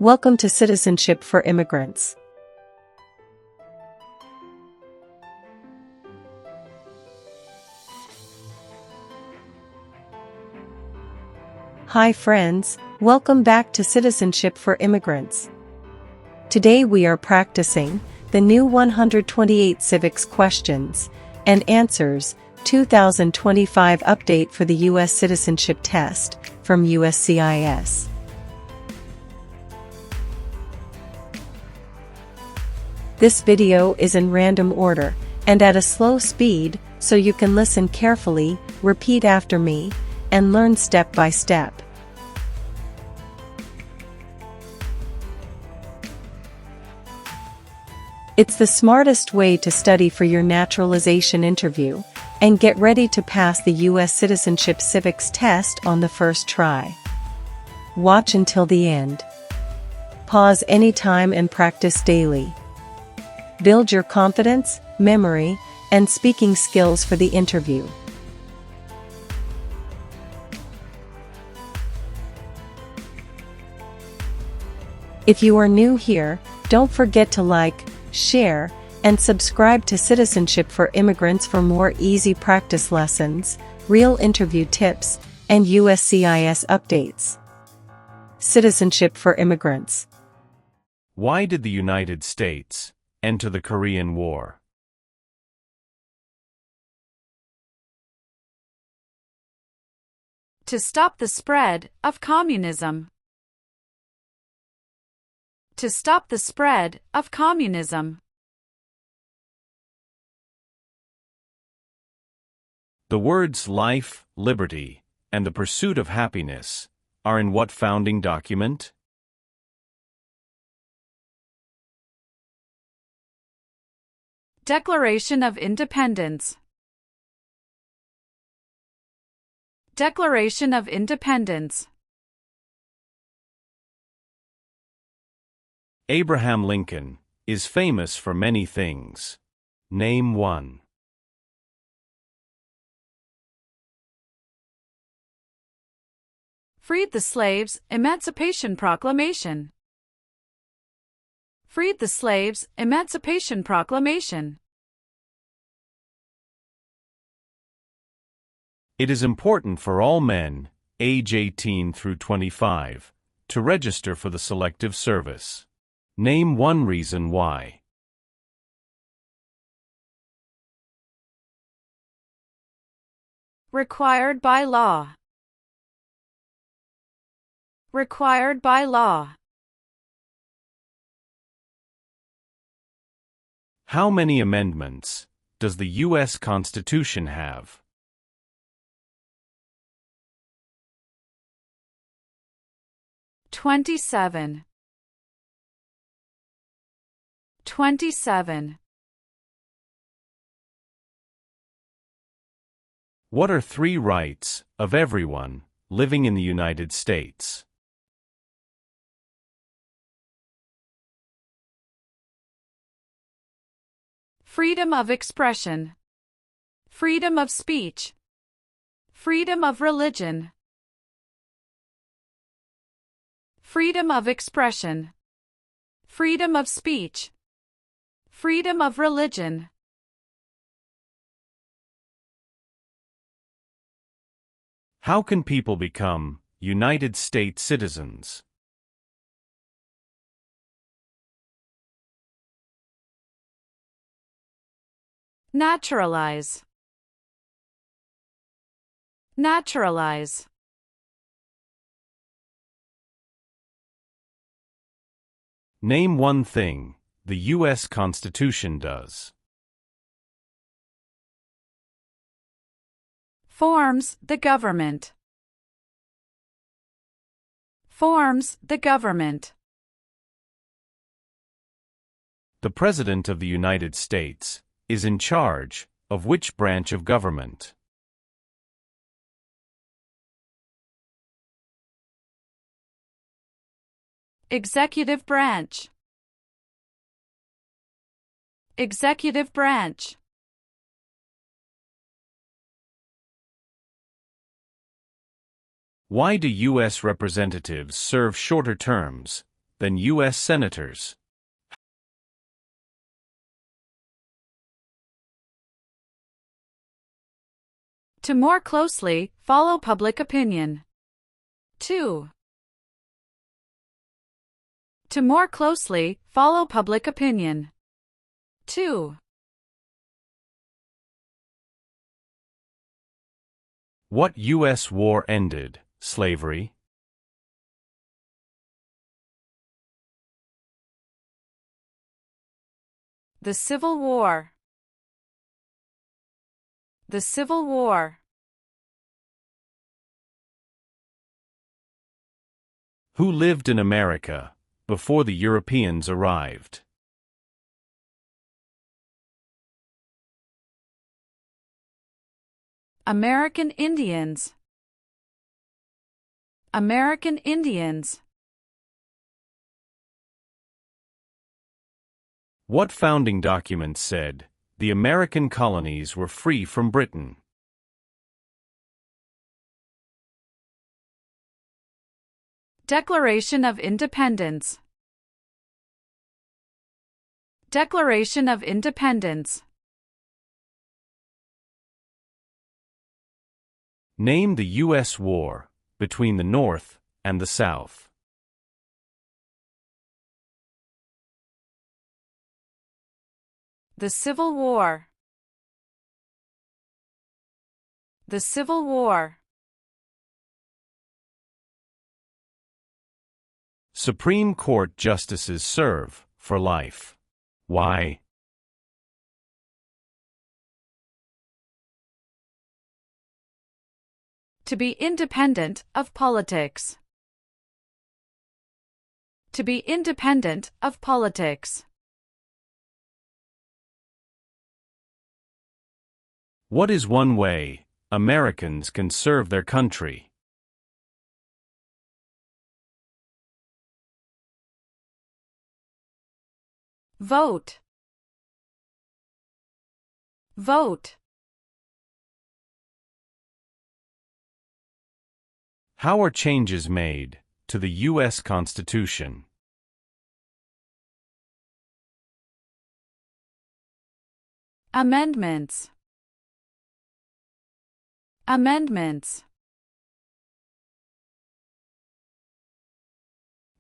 Welcome to Citizenship for Immigrants. Hi friends, welcome back to Citizenship for Immigrants. Today we are practicing the new 128 Civics Questions and Answers 2025 update for the U.S. Citizenship Test from USCIS. This video is in random order and at a slow speed, so you can listen carefully, repeat after me, and learn step by step. It's the smartest way to study for your naturalization interview and get ready to pass the U.S. Citizenship Civics Test on the first try. Watch until the end. Pause anytime and practice daily. Build your confidence, memory, and speaking skills for the interview. If you are new here, don't forget to like, share, and subscribe to Citizenship for Immigrants for more easy practice lessons, real interview tips, and USCIS updates. Citizenship for Immigrants. Why did the United States enter the Korean War? To stop the spread of communism. To stop the spread of communism. The words life, liberty, and the pursuit of happiness are in what founding document? Declaration of Independence. Declaration of Independence. Abraham Lincoln is famous for many things. Name one. Freed the slaves, Emancipation Proclamation. Freed the slaves, Emancipation Proclamation. It is important for all men, age 18 through 25, to register for the Selective Service. Name one reason why. Required by law. Required by law. How many amendments does the U.S. Constitution have? "27. 27. What are three rights of everyone living in the United States? Freedom of expression. Freedom of speech. Freedom of religion. Freedom of expression. Freedom of speech. Freedom of religion. How can people become United States citizens? Naturalize. Naturalize. Name one thing the U.S. Constitution does. Forms the government. Forms the government. The President of the United States is in charge of which branch of government? Executive branch. Executive branch. Why do U.S. representatives serve shorter terms than U.S. senators? To more closely follow public opinion. 2. To more closely follow public opinion. 2. What U.S. war ended slavery? The Civil War. The Civil War. Who lived in America before the Europeans arrived? American Indians. American Indians. What founding document said the American colonies were free from Britain? Declaration of Independence. Declaration of Independence. Name the U.S. war between the North and the South. The Civil War. The Civil War. Supreme Court justices serve for life. Why? To be independent of politics. To be independent of politics. What is one way Americans can serve their country? Vote. Vote. How are changes made to the U.S. Constitution? Amendments. Amendments.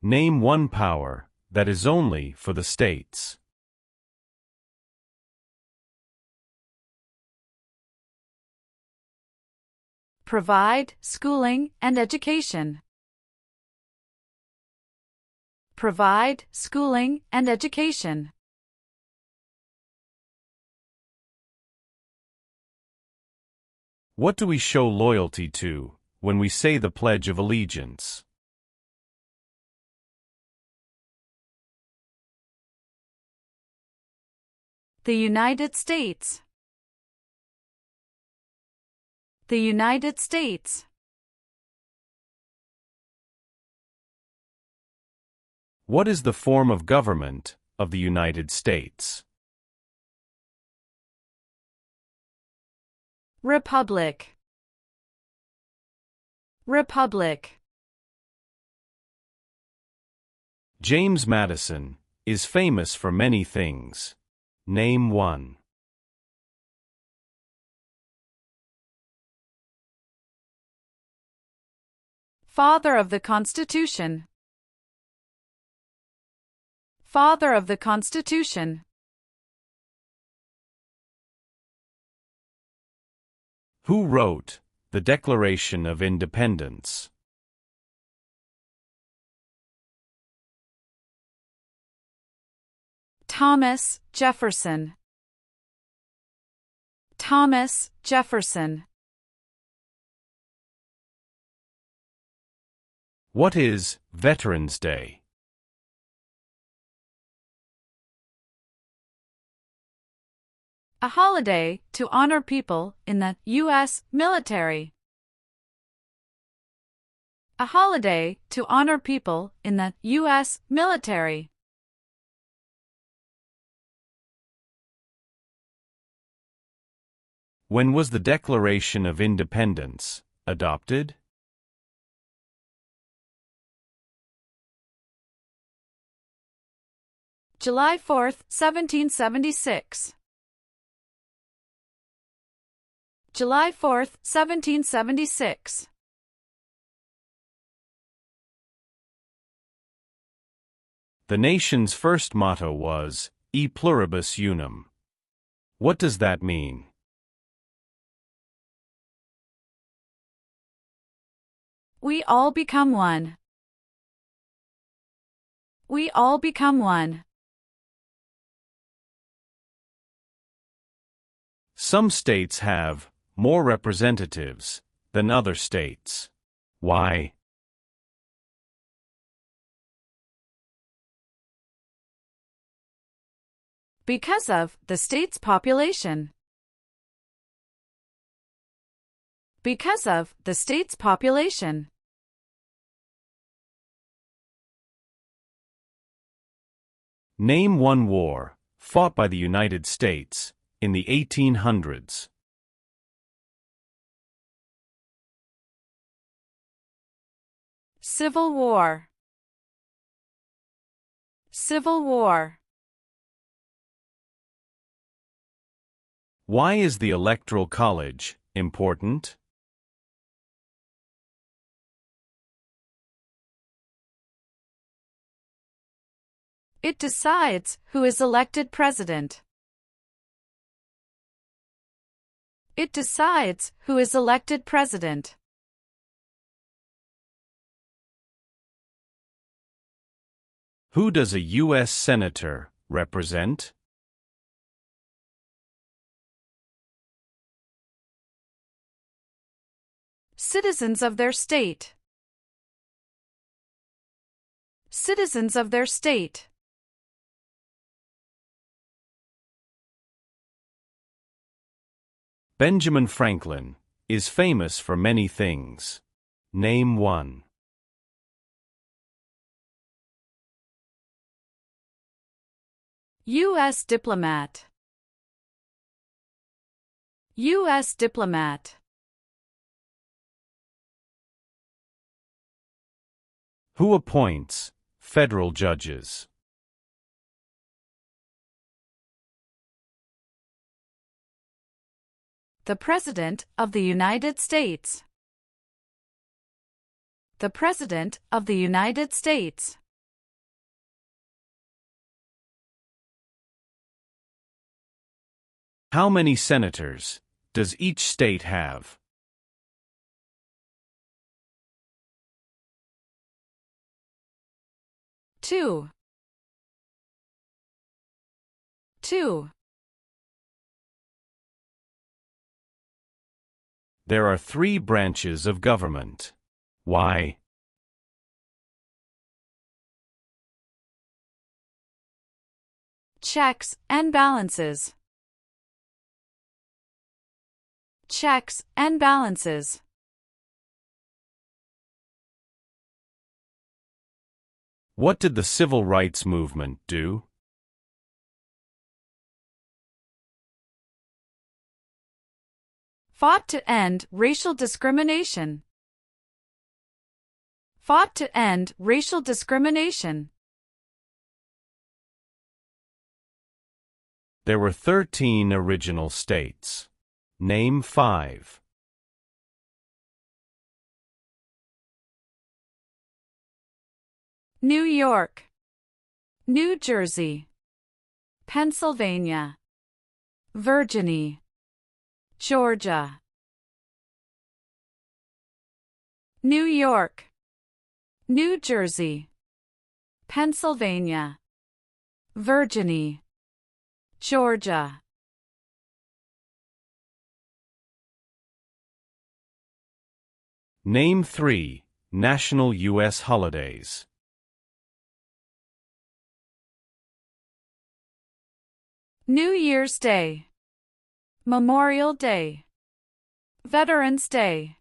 Name one power that is only for the states. Provide schooling and education. Provide schooling and education. What do we show loyalty to when we say the Pledge of Allegiance? The United States. The United States. What is the form of government of the United States? Republic. Republic. James Madison is famous for many things. Name one. Father of the Constitution. Father of the Constitution. Who wrote the Declaration of Independence? Thomas Jefferson. Thomas Jefferson. What is Veterans Day? A holiday to honor people in the U.S. military. A holiday to honor people in the U.S. military. When was the Declaration of Independence adopted? July 4, 1776. July 4, 1776. The nation's first motto was, E pluribus unum. What does that mean? We all become one. We all become one. Some states have more representatives than other states. Why? Because of the state's population. Because of the state's population. Name one war fought by the United States in the 1800s. Civil War. Civil War. Why is the Electoral College important? It decides who is elected president. It decides who is elected president. Who does a U.S. Senator represent? Citizens of their state. Citizens of their state. Benjamin Franklin is famous for many things. Name one. U.S. diplomat. U.S. diplomat. Who appoints federal judges? The President of the United States. The President of the United States. How many senators does each state have? Two. There are 3 branches of government. Why? Checks and balances. Checks and balances. What did the Civil Rights Movement do? Fought to end racial discrimination. Fought to end racial discrimination. There were 13 original states. Name 5. New York, New Jersey, Pennsylvania, Virginia, Georgia. New York, New Jersey, Pennsylvania, Virginia, Georgia. Name 3 national U.S. holidays. New Year's Day, Memorial Day, Veterans Day.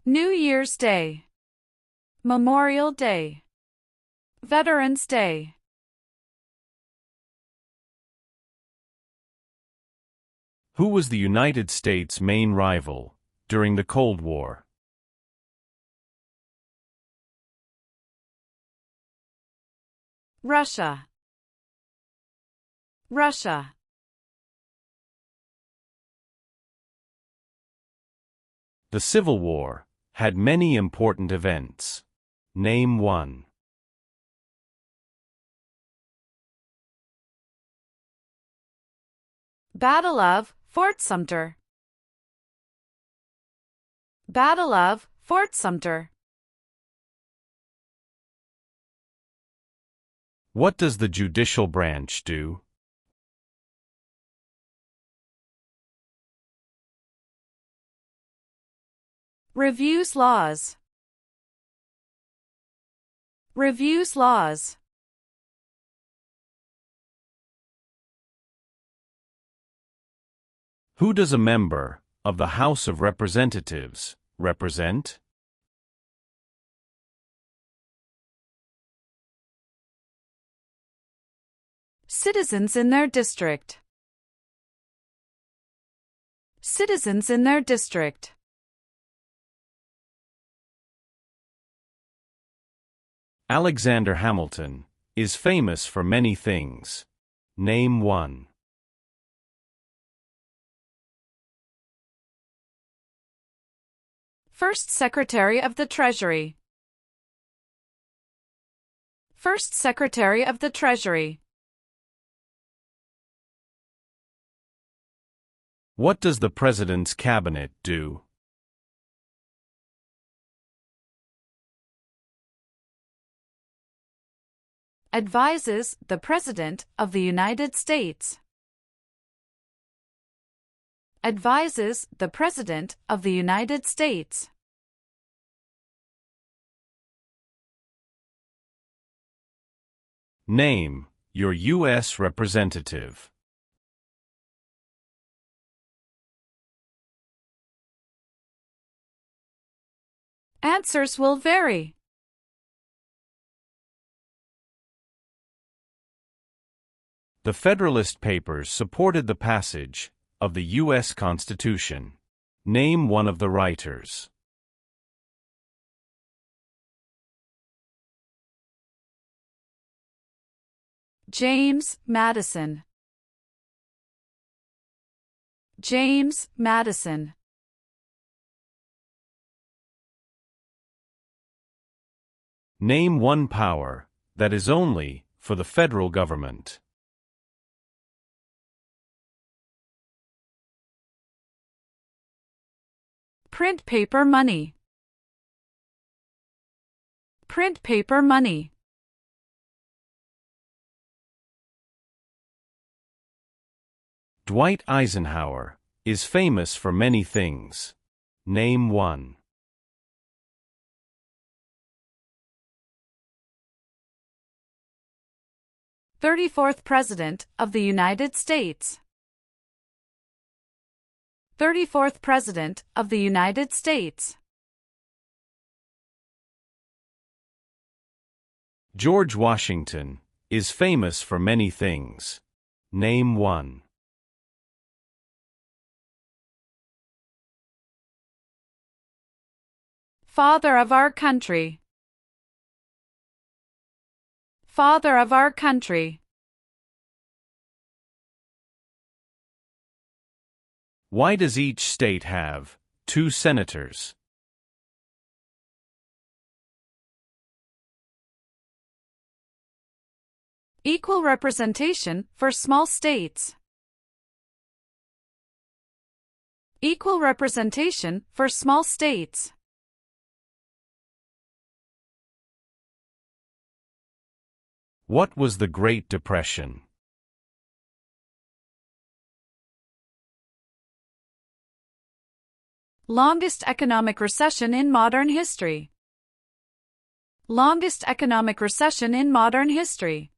New Year's Day, Memorial Day, Veterans Day. Who was the United States' main rival during the Cold War? Russia. Russia. The Civil War had many important events. Name one. Battle of Fort Sumter. Battle of Fort Sumter. What does the judicial branch do? Reviews laws. Reviews laws. Who does a member of the House of Representatives represent? Citizens in their district. Citizens in their district. Alexander Hamilton is famous for many things. Name one. First Secretary of the Treasury. First Secretary of the Treasury. What does the President's Cabinet do? Advises the President of the United States. Advises the President of the United States. Name your U.S. representative. Answers will vary. The Federalist Papers supported the passage of the U.S. Constitution. Name one of the writers. James Madison. James Madison. Name one power that is only for the federal government. Print paper money. Print paper money. Dwight Eisenhower is famous for many things. Name one. 34th President of the United States. 34th President of the United States. George Washington is famous for many things. Name one. Father of our country. Father of our country. Why does each state have 2 senators? Equal representation for small states. Equal representation for small states. What was the Great Depression? Longest economic recession in modern history. Longest economic recession in modern history.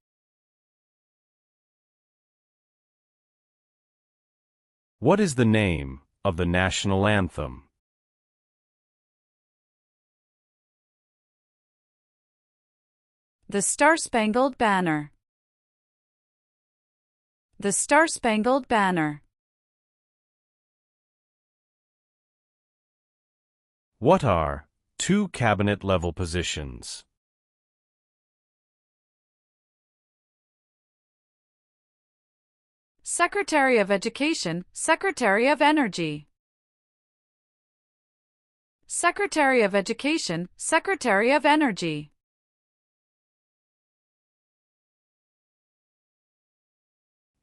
What is the name of the national anthem? The Star-Spangled Banner. The Star-Spangled Banner. What are 2 cabinet-level positions? Secretary of Education, Secretary of Energy. Secretary of Education, Secretary of Energy.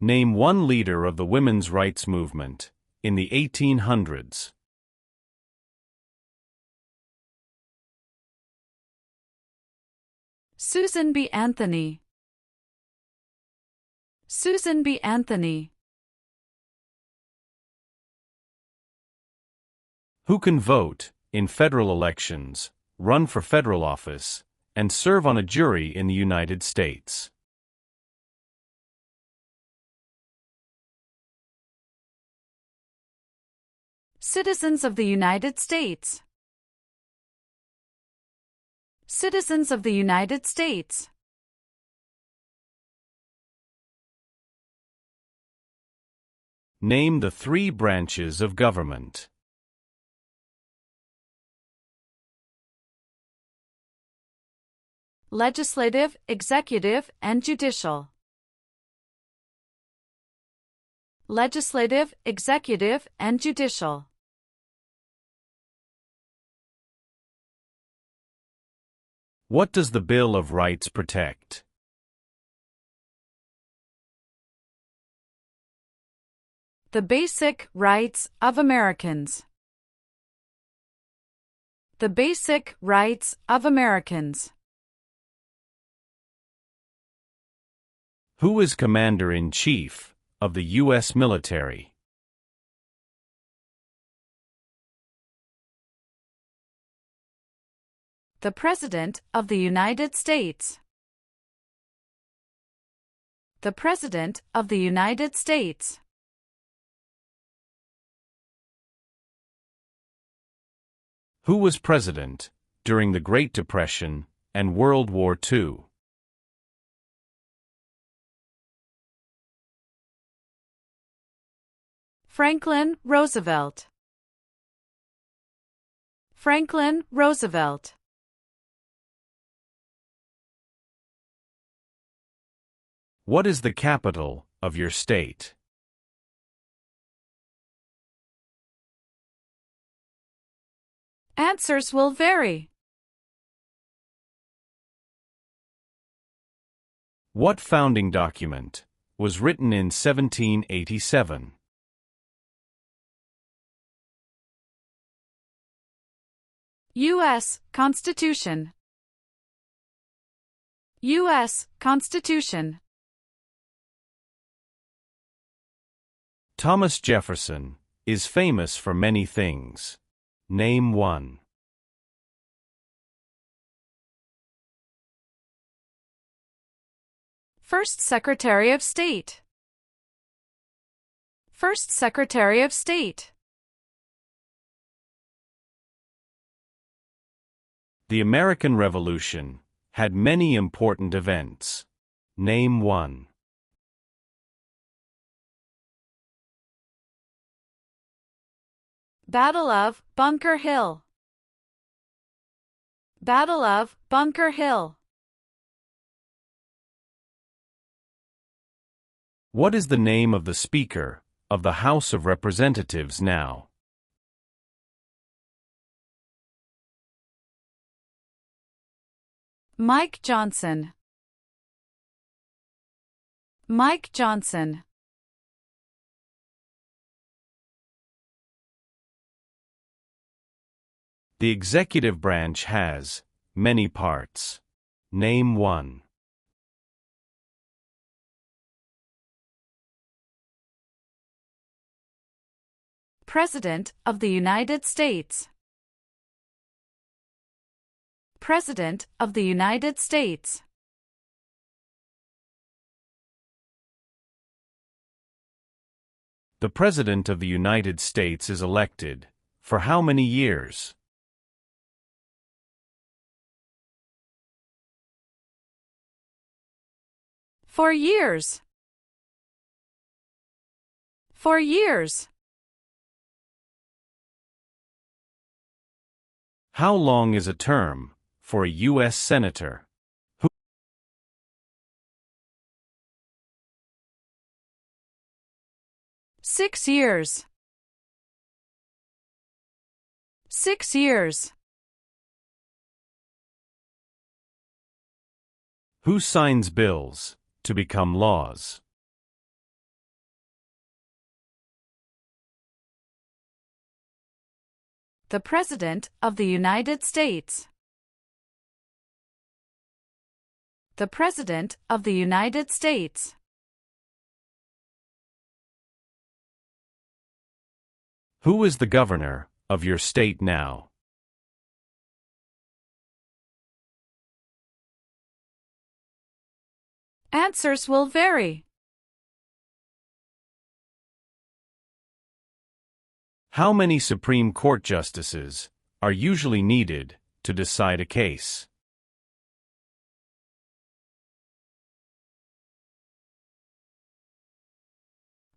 Name one leader of the women's rights movement in the 1800s. Susan B. Anthony. Susan B. Anthony. Who can vote in federal elections, run for federal office, and serve on a jury in the United States? Citizens of the United States. Citizens of the United States. Name the three branches of government. Legislative, executive, and judicial. Legislative, executive, and judicial. What does the Bill of Rights protect? The basic rights of Americans. The basic rights of Americans. Who is Commander-in-Chief of the U.S. military? The President of the United States. The President of the United States. Who was president during the Great Depression and World War II? Franklin Roosevelt. Franklin Roosevelt. What is the capital of your state? Answers will vary. What founding document was written in 1787? U.S. Constitution. U.S. Constitution. Thomas Jefferson is famous for many things. Name one. First Secretary of State. First Secretary of State. The American Revolution had many important events. Name one. Battle of Bunker Hill. Battle of Bunker Hill. What is the name of the Speaker of the House of Representatives now? Mike Johnson. Mike Johnson. The executive branch has many parts. Name one. President of the United States. President of the United States. The President of the United States is elected for how many years? For years. For years. How long is a term for a U.S. Senator? 6 years. 6 years. Who signs bills to become laws? The President of the United States. The President of the United States. Who is the governor of your state now? Answers will vary. How many Supreme Court justices are usually needed to decide a case?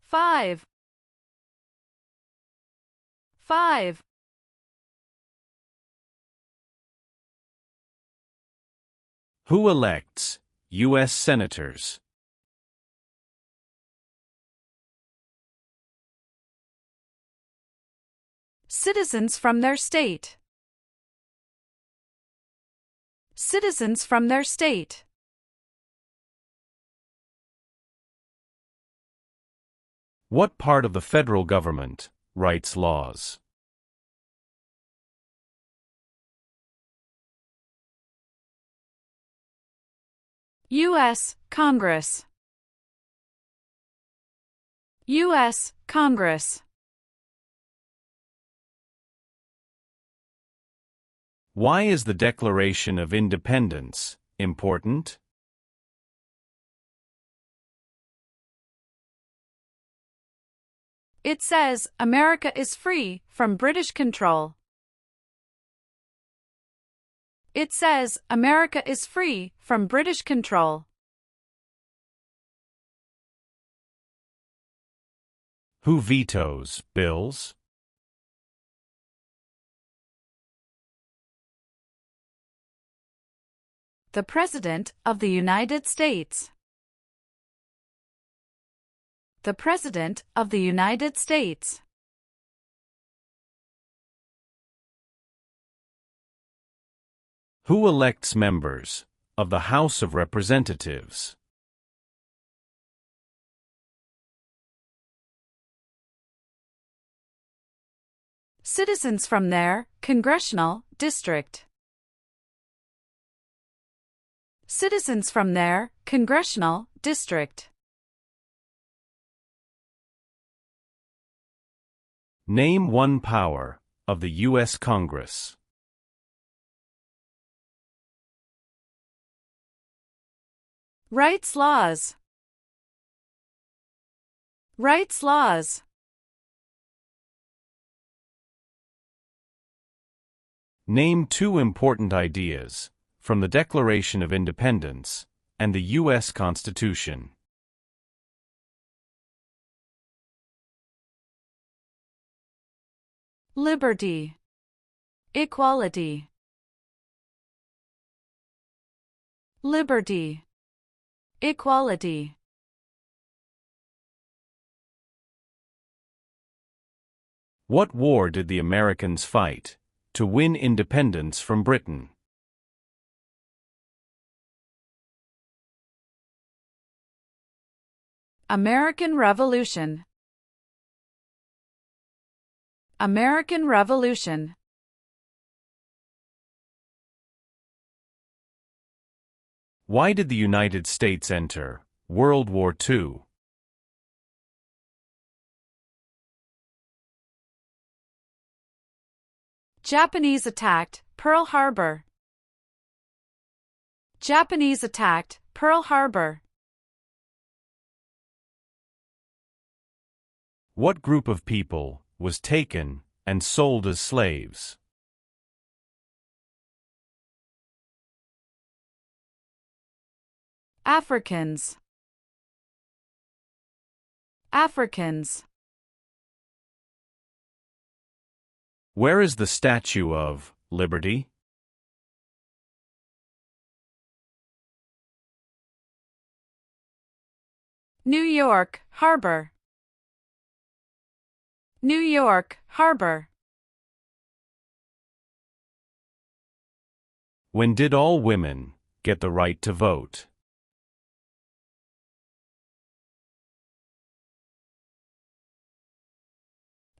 5. 5. Who elects U.S. senators? Citizens from their state. Citizens from their state. What part of the federal government writes laws? U.S. Congress. U.S. Congress. Why is the Declaration of Independence important? It says America is free from British control. It says America is free from British control. Who vetoes bills? The President of the United States. The President of the United States. Who elects members of the House of Representatives? Citizens from their congressional district. Citizens from their congressional district. Name one power of the U.S. Congress. Writes laws. Writes laws. Name two important ideas from the Declaration of Independence and the U.S. Constitution. Liberty. Equality. Liberty. Equality. What war did the Americans fight to win independence from Britain? American Revolution. American Revolution. Why did the United States enter World War II? Japanese attacked Pearl Harbor. Japanese attacked Pearl Harbor. What group of people was taken and sold as slaves? Africans. Africans. Where is the Statue of Liberty? New York Harbor. New York Harbor. When did all women get the right to vote?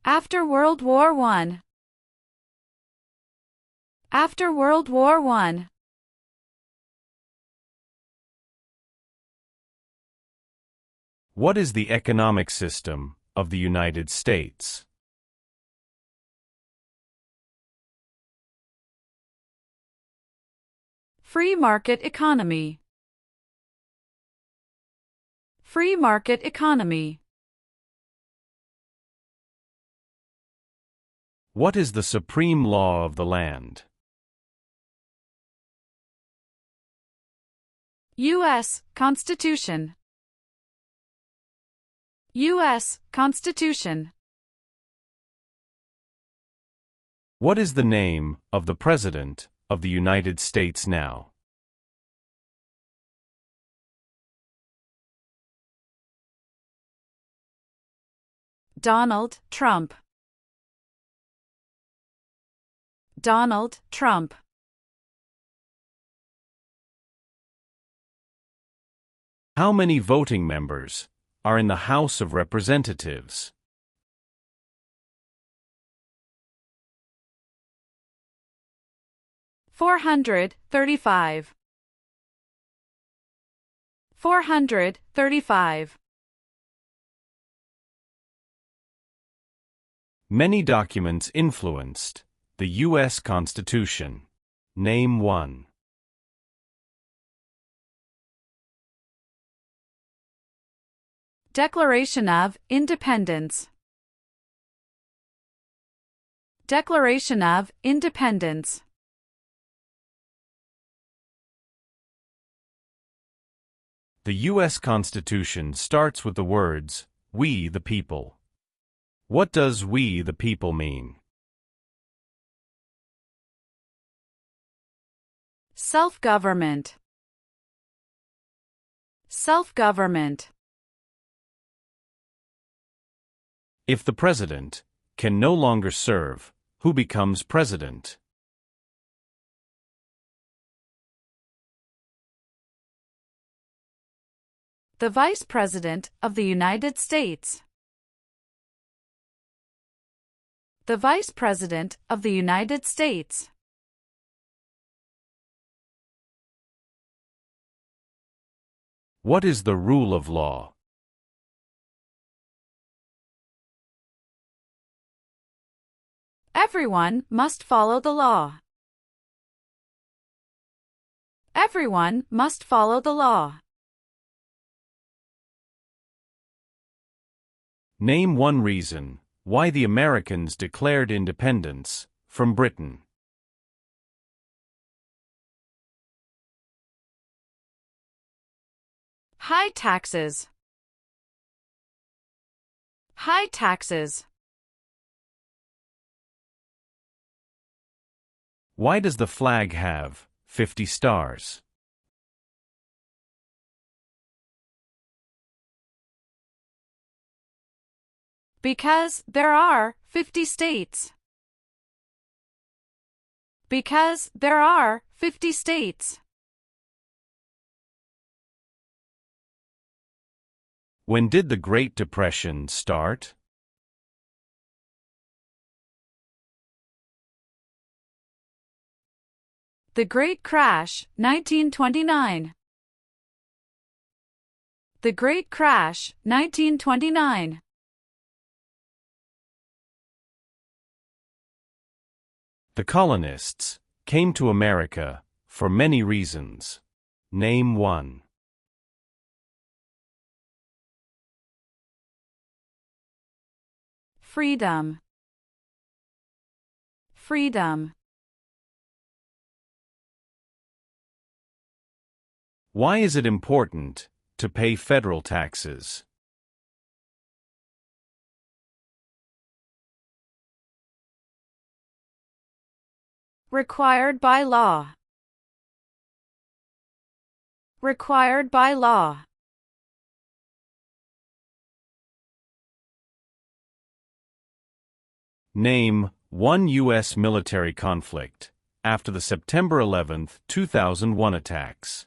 After World War I. After World War I. What is the economic system of the United States? Free market economy. Free market economy. What is the supreme law of the land? U.S. Constitution. U.S. Constitution. What is the name of the President of the United States now? Donald Trump. Donald Trump. How many voting members are in the House of Representatives? 435. 435. Many documents influenced the U.S. Constitution. Name one. Declaration of Independence. Declaration of Independence. The U.S. Constitution starts with the words, "We the people." What does "we the people" mean? Self-government. Self-government. If the president can no longer serve, who becomes president? The Vice President of the United States. The Vice President of the United States. What is the rule of law? Everyone must follow the law. Everyone must follow the law. Name one reason why the Americans declared independence from Britain. High taxes. High taxes. Why does the flag have 50 stars? Because there are 50 states. Because there are 50 states. When did the Great Depression start? The Great Crash, 1929. The Great Crash, 1929. The colonists came to America for many reasons. Name one. Freedom. Freedom. Why is it important to pay federal taxes? Required by law. Required by law. Name one U.S. military conflict after the September 11, 2001 attacks.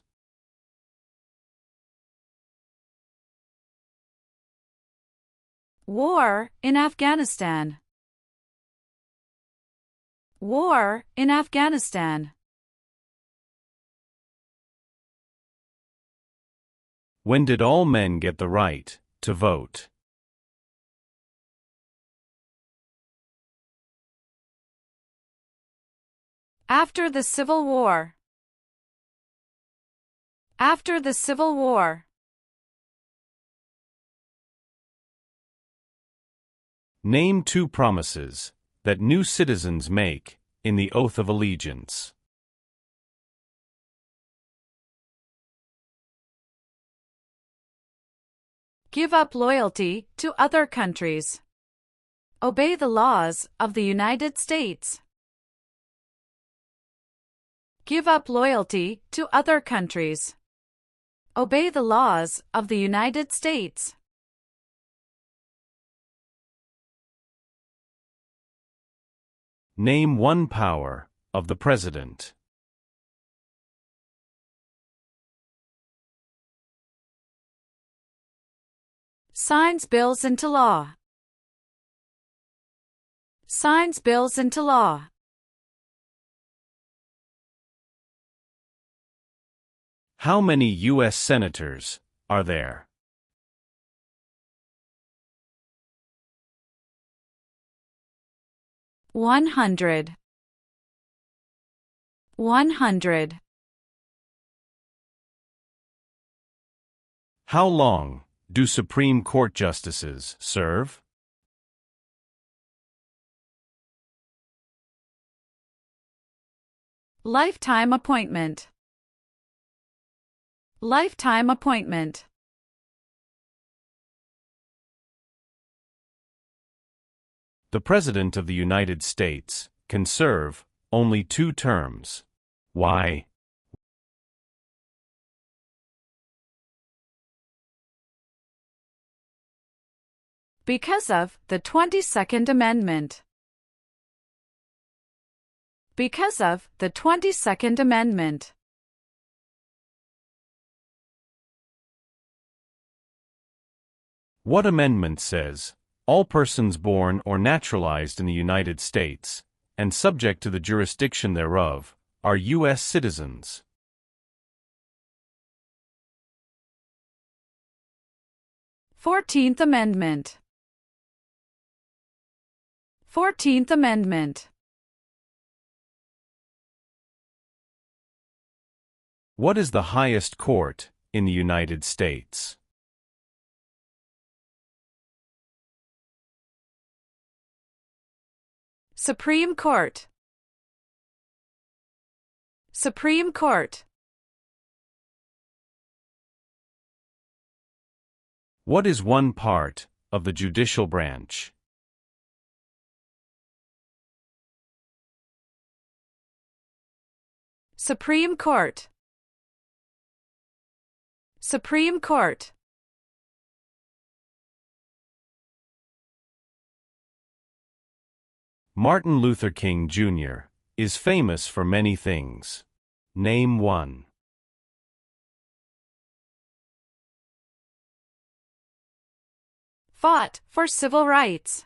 War in Afghanistan. War in Afghanistan. When did all men get the right to vote? After the Civil War. After the Civil War. Name two promises that new citizens make in the Oath of Allegiance. Give up loyalty to other countries. Obey the laws of the United States. Give up loyalty to other countries. Obey the laws of the United States. Name one power of the President. Signs bills into law. Signs bills into law. How many U.S. senators are there? One hundred. How long do Supreme Court justices serve? Lifetime appointment. Lifetime appointment. The President of the United States can serve only 2 terms. Why? Because of the 22nd Amendment. Because of the 22nd Amendment. What amendment says, all persons born or naturalized in the United States, and subject to the jurisdiction thereof, are U.S. citizens? Fourteenth Amendment. 14th Amendment. What is the highest court in the United States? Supreme Court. Supreme Court. What is one part of the judicial branch? Supreme Court. Supreme Court. Martin Luther King Jr. is famous for many things. Name one. Fought for civil rights.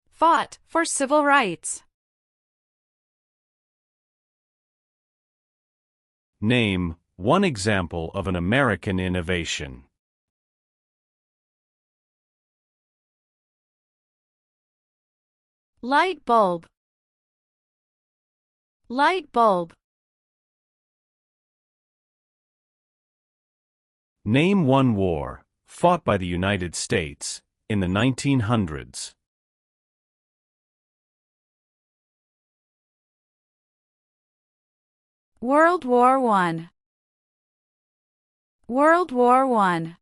Fought for civil rights. Name one example of an American innovation. Light bulb. Light bulb. Name one war fought by the United States in the 1900s. World War I. World War I.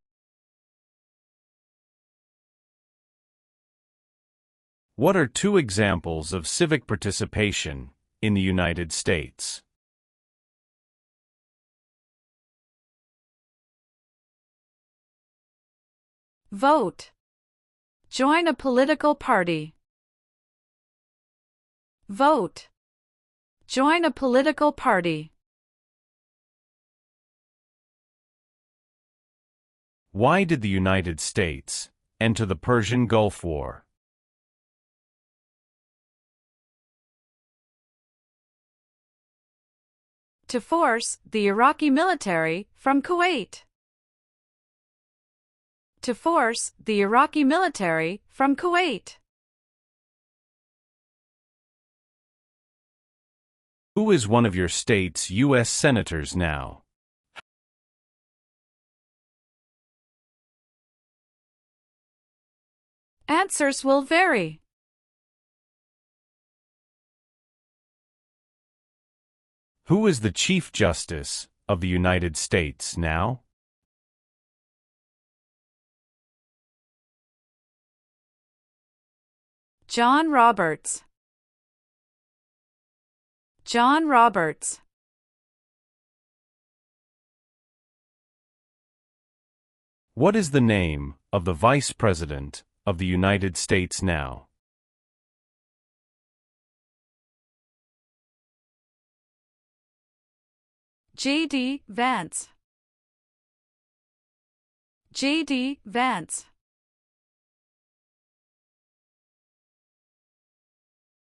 What are 2 examples of civic participation in the United States? Vote. Join a political party. Vote. Join a political party. Why did the United States enter the Persian Gulf War? To force the Iraqi military from Kuwait. To force the Iraqi military from Kuwait. Who is one of your state's U.S. senators now? Answers will vary. Who is the Chief Justice of the United States now? John Roberts. John Roberts. What is the name of the Vice President of the United States now? J.D. Vance. J.D. Vance.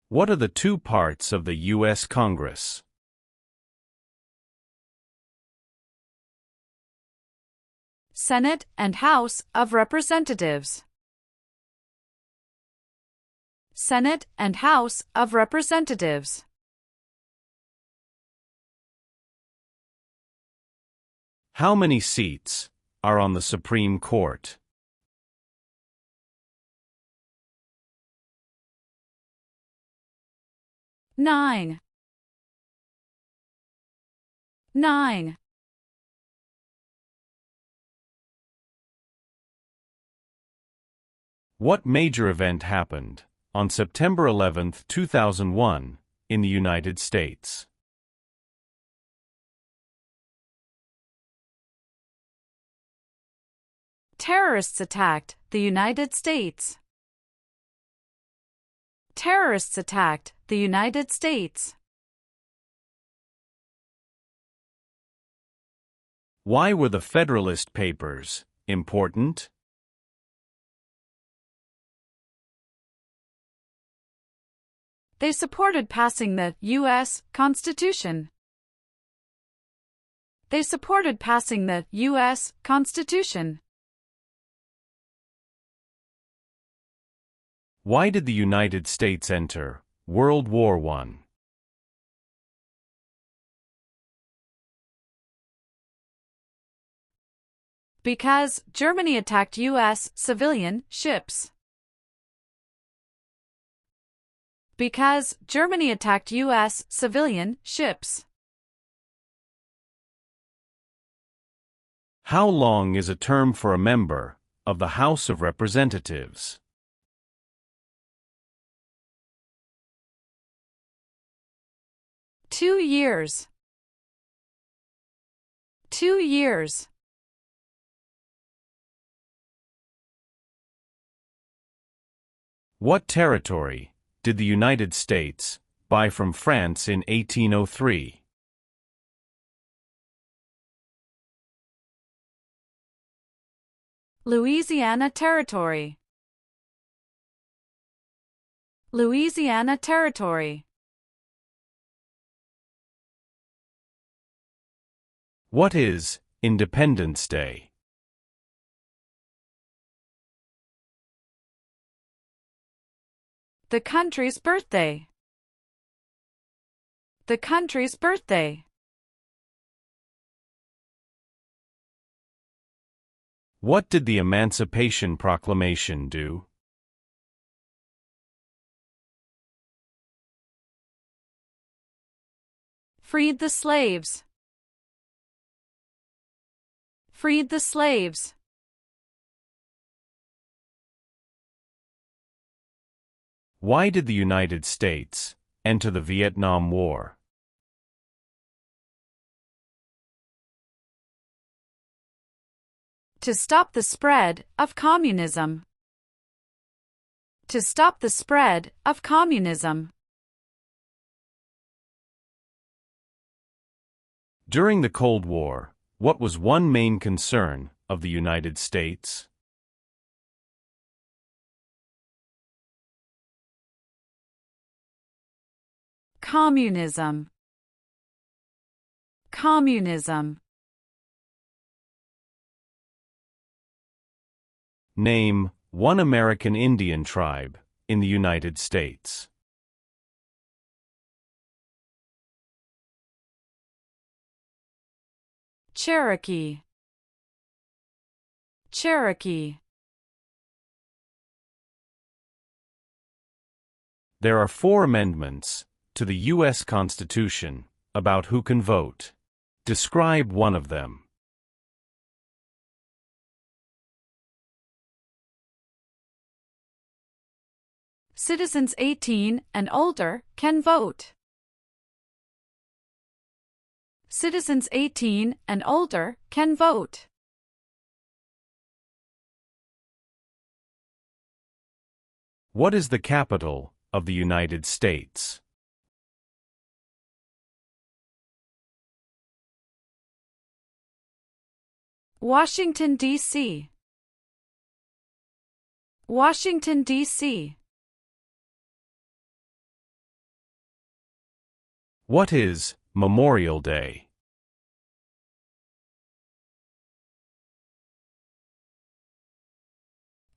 What are the two parts of the U.S. Congress? Senate and House of Representatives. Senate and House of Representatives. How many seats are on the Supreme Court? Nine. Nine. What major event happened on September 11, 2001, in the United States? Terrorists attacked the United States. Terrorists attacked the United States. Why were the Federalist Papers important? They supported passing the U.S. Constitution. They supported passing the U.S. Constitution. Why did the United States enter World War I? Because Germany attacked U.S. civilian ships. Because Germany attacked U.S. civilian ships. How long is a term for a member of the House of Representatives? 2 years. 2 years. What territory did the United States buy from France in 1803? Louisiana Territory. Louisiana Territory. What is Independence Day? The country's birthday. The country's birthday. What did the Emancipation Proclamation do? Freed the slaves. Freed the slaves. Why did the United States enter the Vietnam War? To stop the spread of communism. To stop the spread of communism. During the Cold War, what was one main concern of the United States? Communism. Communism. Name one American Indian tribe in the United States. Cherokee. Cherokee. There are 4 amendments to the U.S. Constitution about who can vote. Describe one of them. Citizens 18 and older can vote. Citizens 18 and older can vote. What is the capital of the United States? Washington, D.C. Washington, D.C. What is Memorial Day?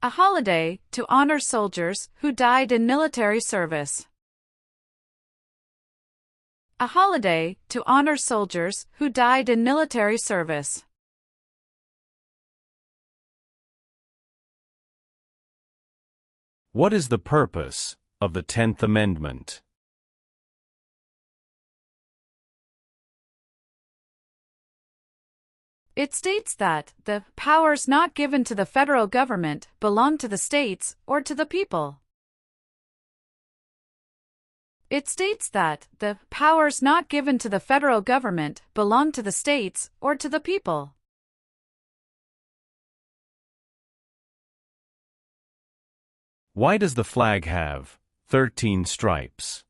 A holiday to honor soldiers who died in military service. A holiday to honor soldiers who died in military service. What is the purpose of the 10th Amendment? It states that the powers not given to the federal government belong to the states or to the people. It states that the powers not given to the federal government belong to the states or to the people. Why does the flag have 13 stripes?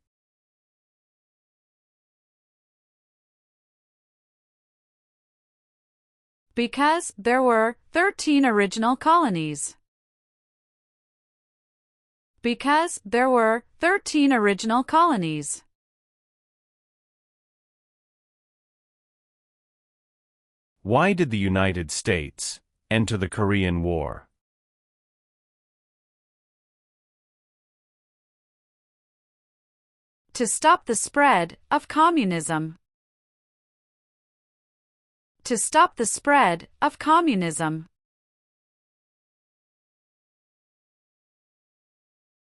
Because there were 13 original colonies. Because there were 13 original colonies. Why did the United States enter the Korean War? To stop the spread of communism. To stop the spread of communism.